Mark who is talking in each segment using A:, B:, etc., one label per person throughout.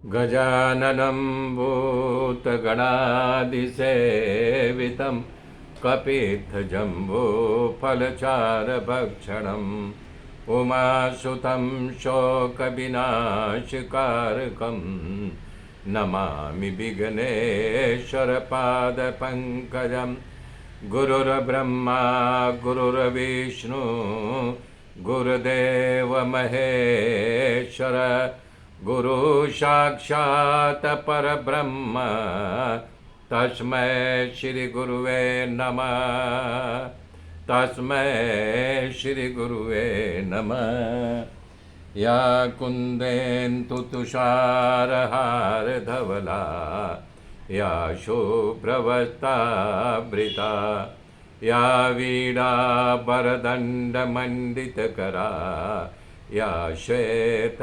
A: गजाननं भूतगणादिसेवितं कपित्थजम्बूफलचारभक्षणम् उमासुतं शोकविनाशकारकं नमामि विघ्नेश्वरपादपङ्कजं। गुरुर्ब्रह्मा गुरुर्विष्णु गुरुदेव महेश्वर गुरु साक्षात् परब्रह्म तस्मै श्री गुरुवे नमः। तस्मै श्री गुरुवे नमः। या कुन्देन्दु तुषारहारधवला या शुभ्रवस्त्रावृता या वीणाभरदण्डमण्डितकरा या श्वेतपद्मासना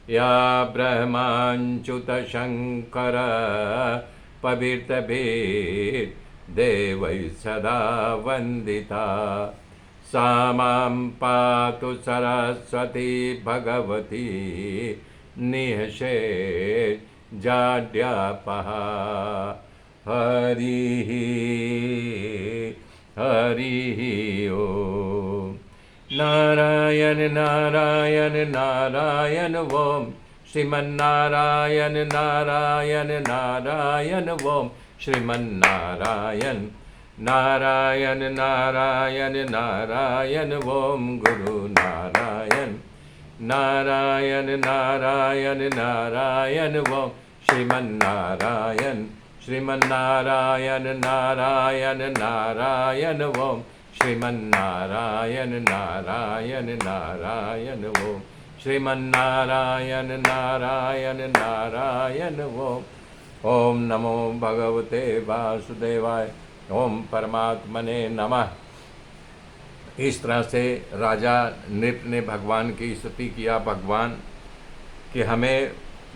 A: या ब्रह्माच्युतशङ्कर पवित्रभिः देवैः सदा वन्दिता। सा मां पातु सरस्वती भगवती निःशेषजाड्यापहा। हरिः हरिः ओम्। नारायण नारायण नारायण ओम श्रीमन्नारायण नारायण नारायण ओम श्रीमन्नारायण नारायण नारायण नारायण ओम गुरु नारायण नारायण नारायण नारायण ओम श्रीमन्नारायण श्रीमन्नारायण नारायण नारायण ओम श्रीमन्नारायण नारायण नारायण ओम श्रीमन्नारायण नारायण नारायण ओम। ओम नमो भगवते वासुदेवाय। ओम परमात्मने नमः। इस तरह से राजा नृप ने भगवान की स्तुति किया। भगवान कि हमें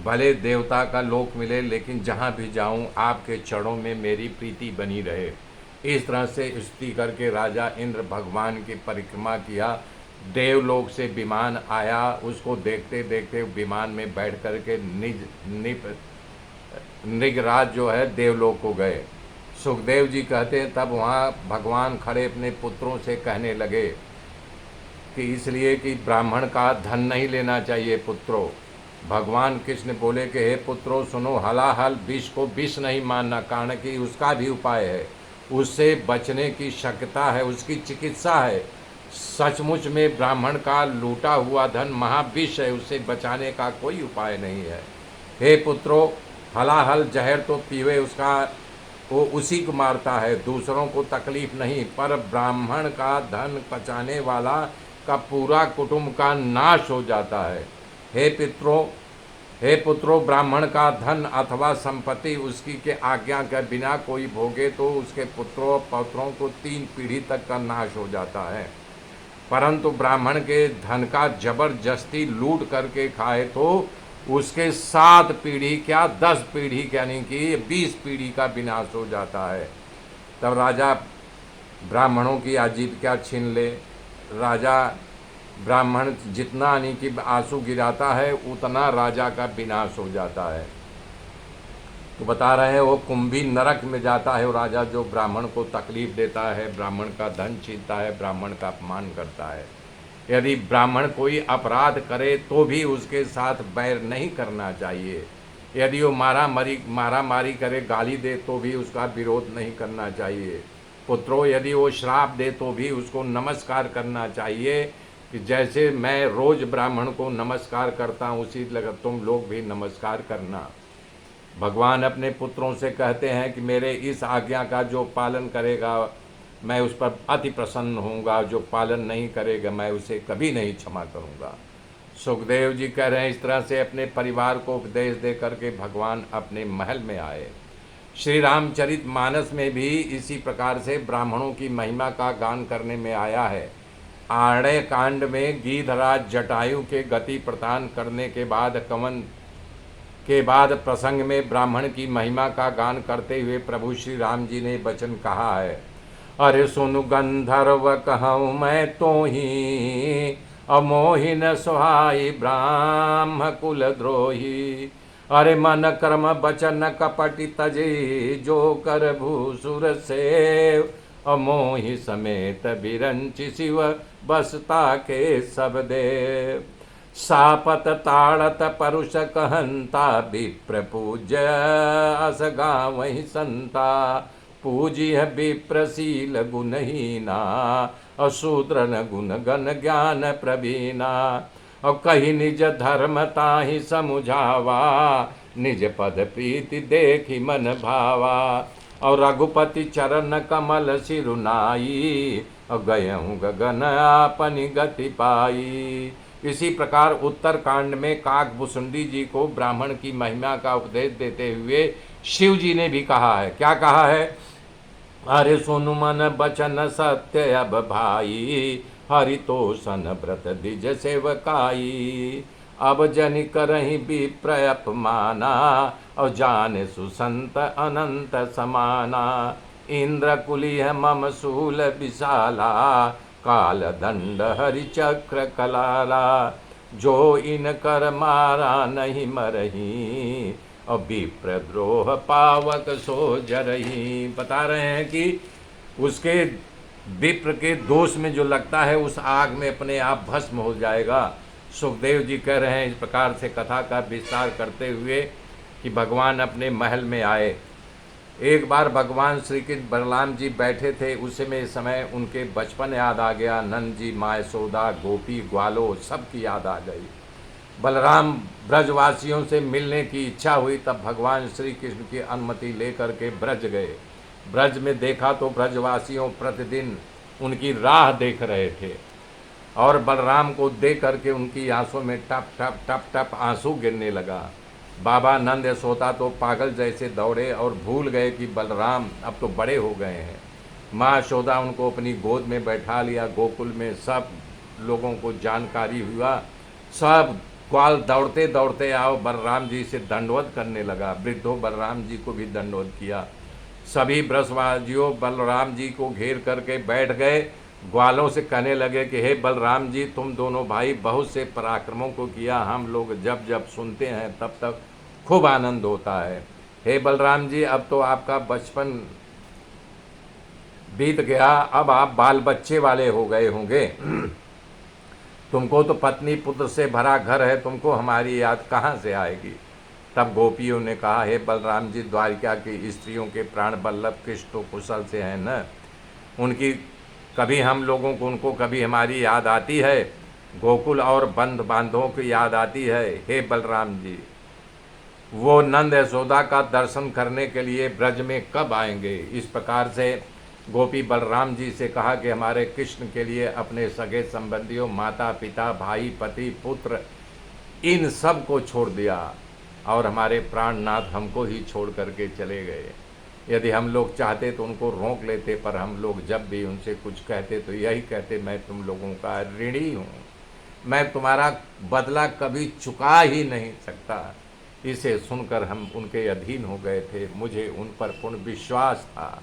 A: भले देवता का लोक मिले, लेकिन जहाँ भी जाऊँ आपके चरणों में मेरी प्रीति बनी रहे। इस तरह से स्तुति करके राजा इंद्र भगवान की परिक्रमा किया। देवलोक से विमान आया, उसको देखते देखते विमान में बैठ करके निगराज जो है देवलोक को गए। सुखदेव जी कहते हैं तब वहाँ भगवान खड़े अपने पुत्रों से कहने लगे कि इसलिए कि ब्राह्मण का धन नहीं लेना चाहिए पुत्रों। भगवान कृष्ण बोले कि हे पुत्रों सुनो, हलाहल विष को विष नहीं मानना, कारण कि उसका भी उपाय है, उससे बचने की शक्यता है, उसकी चिकित्सा है। सचमुच में ब्राह्मण का लूटा हुआ धन महाविष है, उससे बचाने का कोई उपाय नहीं है। हे पुत्रों, हलाहल जहर तो पीवे, उसका वो उसी को मारता है, दूसरों को तकलीफ नहीं, पर ब्राह्मण का धन बचाने वाला का पूरा कुटुंब का नाश हो जाता है। हे पुत्रों, ब्राह्मण का धन अथवा संपत्ति उसकी के आज्ञा के बिना कोई भोगे तो उसके पुत्रों पौत्रों को 3 पीढ़ी तक का नाश हो जाता है, परंतु ब्राह्मण के धन का जबरदस्ती लूट करके खाए तो उसके 7 पीढ़ी क्या 10 पीढ़ी यानी कि 20 पीढ़ी का विनाश हो जाता है। तब राजा ब्राह्मणों की आजीविका छीन ले। राजा ब्राह्मण जितना यानी कि आंसू गिराता है उतना राजा का विनाश हो जाता है। तो बता रहे हैं वो कुंभी नरक में जाता है वो राजा जो ब्राह्मण को तकलीफ देता है, ब्राह्मण का धन छीनता है, ब्राह्मण का अपमान करता है। यदि ब्राह्मण कोई अपराध करे तो भी उसके साथ बैर नहीं करना चाहिए। यदि वो मारामारी करे, गाली दे तो भी उसका विरोध नहीं करना चाहिए। पुत्रों, यदि वो श्राप दे तो भी उसको नमस्कार करना चाहिए कि जैसे मैं रोज ब्राह्मण को नमस्कार करता हूँ उसी लगा तुम लोग भी नमस्कार करना। भगवान अपने पुत्रों से कहते हैं कि मेरे इस आज्ञा का जो पालन करेगा मैं उस पर अति प्रसन्न होऊंगा, जो पालन नहीं करेगा मैं उसे कभी नहीं क्षमा करूंगा। सुखदेव जी कह रहे हैं इस तरह से अपने परिवार को उपदेश दे करके भगवान अपने महल में आए। श्री रामचरित मानस में भी इसी प्रकार से ब्राह्मणों की महिमा का गान करने में आया है। आरण्य कांड में गीधराज जटायु के गति प्रदान करने के बाद कवन के बाद प्रसंग में ब्राह्मण की महिमा का गान करते हुए प्रभु श्री राम जी ने वचन कहा है, अरे सुनु गंधर्व कहूँ मैं तो ही अमोहिन सुहाई ब्राह्म कुल द्रोही। अरे मन कर्म बचन कपटि तजे, जो कर भूसुर सेव, अमोहि समेत बिरंचि शिव, बसता के सब देव। सापत ताड़त परुष कहंता, विप्र पूज्य अस गावहि संता, पूजिह विप्रशील गुणहीना, अशूद्रन गुण गण ज्ञान प्रवीणा। और कही निज धर्म ताहि समुझावा, निज पद प्रीति देखी मन भावा। और रघुपति चरण कमल सिरुनाई, और गयहूँ गगन आपनि गति पाई। इसी प्रकार उत्तर कांड में काकभुसुंडी जी को ब्राह्मण की महिमा का उपदेश देते हुए शिव जी ने भी कहा है। क्या कहा है? अरे सुनु मन बचन सत्य अब भाई, हरितोषण व्रत द्विज सेवकाई। अब जनि करहि विप्र अपमाना, और जान सुसंत अनंत समाना। इंद्र कुलिह मम शूल विशाला, काल दंड हरि चक्र कलाला। जो इन कर मारा नहीं मरही, और विप्रद्रोह पावक सो जरही। बता रहे हैं कि उसके विप्र के दोष में जो लगता है उस आग में अपने आप भस्म हो जाएगा। सुखदेव जी कह रहे हैं इस प्रकार से कथा का विस्तार करते हुए कि भगवान अपने महल में आए। एक बार भगवान श्री कृष्ण बलराम जी बैठे थे, उसी समय उनके बचपन याद आ गया। नंद जी, माँ यशोदा, गोपी ग्वालो सबकी याद आ गई। बलराम ब्रजवासियों से मिलने की इच्छा हुई, तब भगवान श्री कृष्ण की अनुमति लेकर के ब्रज गए। ब्रज में देखा तो ब्रजवासियों प्रतिदिन उनकी राह देख रहे थे, और बलराम को देख करके उनकी आंसों में टप टप टप टप आंसू गिरने लगा। बाबा नंद यशोदा तो पागल जैसे दौड़े और भूल गए कि बलराम अब तो बड़े हो गए हैं। माँ यशोदा उनको अपनी गोद में बैठा लिया। गोकुल में सब लोगों को जानकारी हुआ। सब ग्वाल दौड़ते दौड़ते आओ बलराम जी से दंडवत करने लगा। वृद्धों बलराम जी को भी दंडवत किया। सभी ब्रजवासियों बलराम जी को घेर करके बैठ गए। ग्वालों से कहने लगे कि हे बलराम जी, तुम दोनों भाई बहुत से पराक्रमों को किया, हम लोग जब जब सुनते हैं तब तक खूब आनंद होता है। हे बलराम जी, अब तो आपका बचपन बीत गया, अब आप बाल बच्चे वाले हो गए होंगे। तुमको तो पत्नी पुत्र से भरा घर है, तुमको हमारी याद कहाँ से आएगी। तब गोपियों ने कहा, हे बलराम जी, द्वारिका की स्त्रियों के प्राण बल्लभ कृष्ण तो कुशल से हैं न, उनकी कभी हम लोगों को उनको कभी हमारी याद आती है, गोकुल और बंध बांधवों की याद आती है। हे बलराम जी, वो नंद यशोदा का दर्शन करने के लिए ब्रज में कब आएंगे। इस प्रकार से गोपी बलराम जी से कहा कि हमारे कृष्ण के लिए अपने सगे संबंधियों, माता पिता, भाई, पति, पुत्र, इन सब को छोड़ दिया और हमारे प्राणनाथ हमको ही छोड़ करके चले गए। यदि हम लोग चाहते तो उनको रोक लेते, पर हम लोग जब भी उनसे कुछ कहते तो यही कहते, मैं तुम लोगों का ऋणी हूँ, मैं तुम्हारा बदला कभी चुका ही नहीं सकता। इसे सुनकर हम उनके अधीन हो गए थे, मुझे उन पर पूर्ण विश्वास था।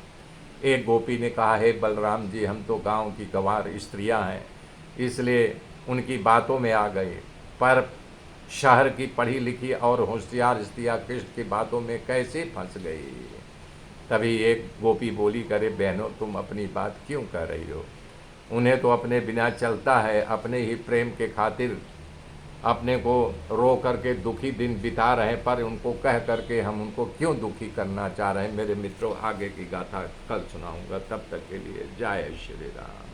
A: एक गोपी ने कहा, हे बलराम जी, हम तो गांव की गंवार स्त्रियां हैं, इसलिए उनकी बातों में आ गए, पर शहर की पढ़ी लिखी और होशियार स्त्रियां कृष्ण की बातों में कैसे फंस गई। तभी एक गोपी बोली, करे बहनों, तुम अपनी बात क्यों कह रही हो। उन्हें तो अपने बिना चलता है, अपने ही प्रेम के खातिर अपने को रो करके दुखी दिन बिता रहे हैं, पर उनको कह करके हम उनको क्यों दुखी करना चाह रहे हैं। मेरे मित्रों, आगे की गाथा कल सुनाऊंगा, तब तक के लिए जय श्री राम।